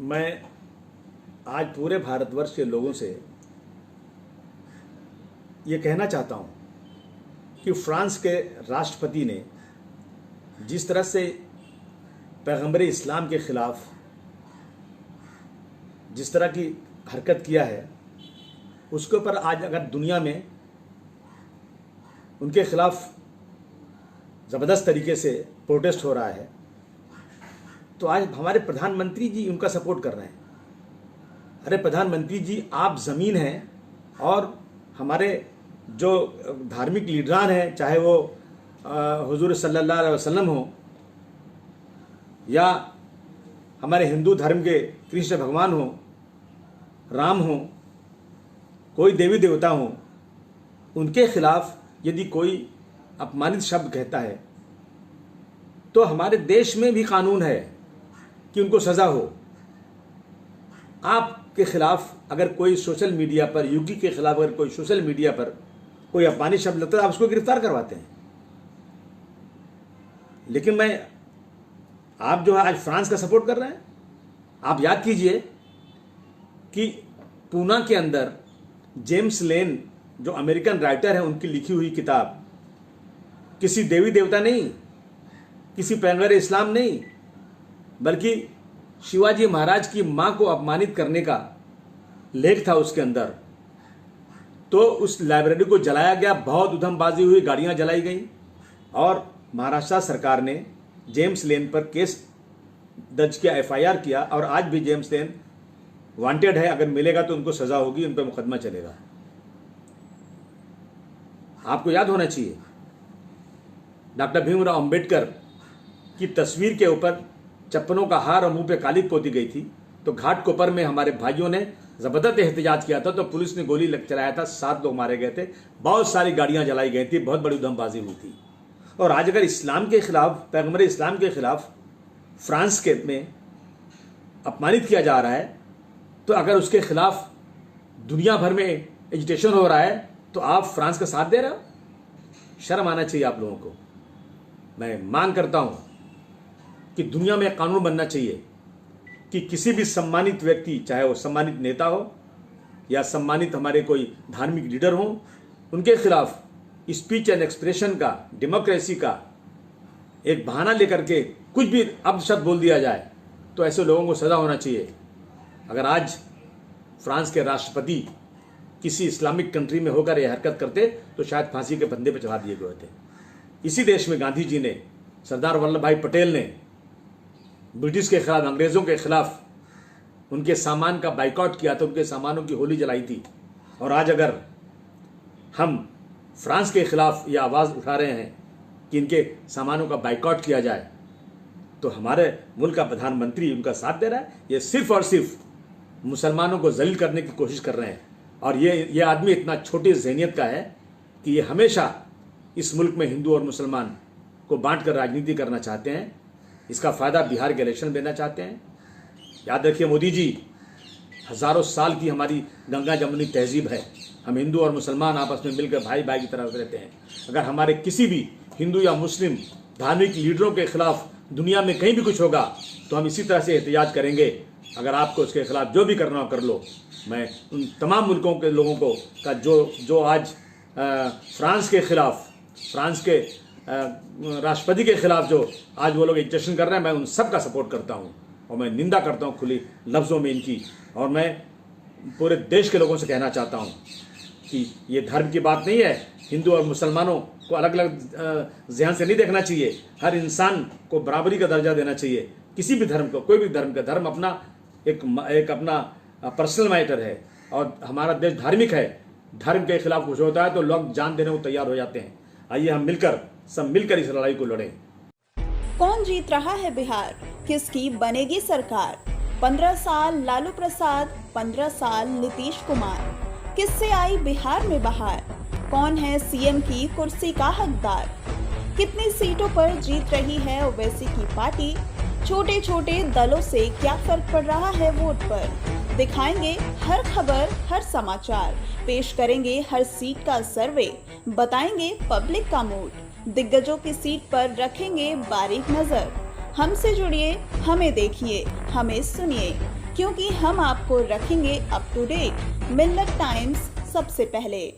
मैं आज पूरे भारतवर्ष के लोगों से ये कहना चाहता हूँ कि फ्रांस के राष्ट्रपति ने जिस तरह से पैगंबर इस्लाम के ख़िलाफ़ जिस तरह की हरकत किया है, उसके ऊपर आज अगर दुनिया में उनके ख़िलाफ़ ज़बरदस्त तरीके से प्रोटेस्ट हो रहा है, तो आज हमारे प्रधानमंत्री जी उनका सपोर्ट कर रहे हैं। अरे प्रधानमंत्री जी, आप ज़मीन हैं और हमारे जो धार्मिक लीडरान हैं, चाहे वो हुजूर सल्लल्लाहु अलैहि वसल्लम हो या हमारे हिंदू धर्म के कृष्ण भगवान हो, राम हो, कोई देवी देवता हो, उनके खिलाफ यदि कोई अपमानित शब्द कहता है तो हमारे देश में भी कानून है कि उनको सज़ा हो। आपके खिलाफ अगर कोई सोशल मीडिया पर, यूकी के खिलाफ अगर कोई सोशल मीडिया पर कोई अपमानित शब्द लगता है, आप उसको गिरफ्तार करवाते हैं। लेकिन आप जो है आज फ्रांस का सपोर्ट कर रहे हैं। आप याद कीजिए कि पूना के अंदर जेम्स लेन जो अमेरिकन राइटर हैं, उनकी लिखी हुई किताब किसी देवी देवता नहीं, किसी पैगंबर इस्लाम नहीं, बल्कि शिवाजी महाराज की मां को अपमानित करने का लेख था उसके अंदर। तो उस लाइब्रेरी को जलाया गया, बहुत उधमबाजी हुई, गाड़ियां जलाई गई और महाराष्ट्र सरकार ने जेम्स लेन पर केस दर्ज किया, एफआईआर किया और आज भी जेम्स लेन वांटेड है। अगर मिलेगा तो उनको सजा होगी, उन पर मुकदमा चलेगा। आपको याद होना चाहिए डॉक्टर भीमराव अंबेडकर की तस्वीर के ऊपर चप्पलों का हार और मुंह पे काली पोती गई थी, तो घाट कोपर में हमारे भाइयों ने जबरदस्त एहतजाज किया था, तो पुलिस ने गोली चलाया था, 7 लोग मारे गए थे, बहुत सारी गाड़ियां जलाई गई थी, बहुत बड़ी उधमबाजी हुई थी। और आज अगर इस्लाम के खिलाफ, पैगंबर इस्लाम के खिलाफ फ्रांस के में अपमानित किया जा रहा है, तो अगर उसके खिलाफ दुनिया भर में एजिटेशन हो रहा है, तो आप फ्रांस का साथ दे रहे हो? शर्म आना चाहिए आप लोगों को। मैं मांग करता हूं कि दुनिया में कानून बनना चाहिए कि किसी भी सम्मानित व्यक्ति, चाहे वो सम्मानित नेता हो या सम्मानित हमारे कोई धार्मिक लीडर हो, उनके खिलाफ स्पीच एंड एक्सप्रेशन का, डेमोक्रेसी का एक बहाना लेकर के कुछ भी अपशब्द बोल दिया जाए, तो ऐसे लोगों को सजा होना चाहिए। अगर आज फ्रांस के राष्ट्रपति किसी इस्लामिक कंट्री में होकर यह हरकत करते तो शायद फांसी के फंदे पर चढ़ा दिए गए थे। इसी देश में गांधी जी ने, सरदार वल्लभ भाई पटेल ने ब्रिटिश के खिलाफ, अंग्रेज़ों के खिलाफ उनके सामान का बाइकआउट किया था, उनके सामानों की होली जलाई थी। और आज अगर हम फ्रांस के खिलाफ ये आवाज़ उठा रहे हैं कि इनके सामानों का बाइकआउट किया जाए, तो हमारे मुल्क का प्रधानमंत्री उनका साथ दे रहा है। ये सिर्फ और सिर्फ मुसलमानों को जलील करने की कोशिश कर रहे हैं। और ये आदमी इतना छोटी ज़हनियत का है कि ये हमेशा इस मुल्क में हिंदू और मुसलमान को बांट कर राजनीति करना चाहते हैं। इसका फ़ायदा बिहार के इलेक्शन देना चाहते हैं। याद रखिए मोदी जी, हज़ारों साल की हमारी गंगा जमुनी तहजीब है। हम हिंदू और मुसलमान आपस में मिलकर भाई भाई की तरह रहते हैं। अगर हमारे किसी भी हिंदू या मुस्लिम धार्मिक लीडरों के खिलाफ दुनिया में कहीं भी कुछ होगा तो हम इसी तरह से एहतजाज करेंगे। अगर आपको उसके खिलाफ जो भी करना हो कर लो। मैं उन तमाम मुल्कों के लोगों को का जो आज फ्रांस के खिलाफ, फ्रांस के राष्ट्रपति के खिलाफ जो आज वो लोग एजिटेशन कर रहे हैं, मैं उन सब का सपोर्ट करता हूँ और मैं निंदा करता हूँ खुली लफ्ज़ों में इनकी। और मैं पूरे देश के लोगों से कहना चाहता हूँ कि ये धर्म की बात नहीं है। हिंदू और मुसलमानों को अलग अलग ज़हन से नहीं देखना चाहिए। हर इंसान को बराबरी का दर्जा देना चाहिए। किसी भी धर्म को, कोई भी धर्म का, धर्म अपना एक अपना पर्सनल मैटर है और हमारा देश धार्मिक है। धर्म के खिलाफ कुछ होता है तो लोग जान देने को तैयार हो जाते हैं। आइए हम सब मिलकर इस लड़ाई को लड़ें। कौन जीत रहा है बिहार? किसकी बनेगी सरकार? 15 साल लालू प्रसाद, 15 साल नीतीश कुमार। किससे आई बिहार में बहार? कौन है सीएम की कुर्सी का हकदार? कितनी सीटों पर जीत रही है ओवैसी की पार्टी? छोटे छोटे दलों से क्या फर्क पड़ रहा है वोट पर? दिखाएंगे हर खबर, हर समाचार, पेश करेंगे हर सीट का सर्वे, बताएंगे पब्लिक का मूड, दिग्गजों की सीट पर रखेंगे बारीक नजर। हमसे जुड़िए, हमें देखिए, हमें सुनिए। क्योंकि हम आपको रखेंगे up to date. Millat times सबसे पहले।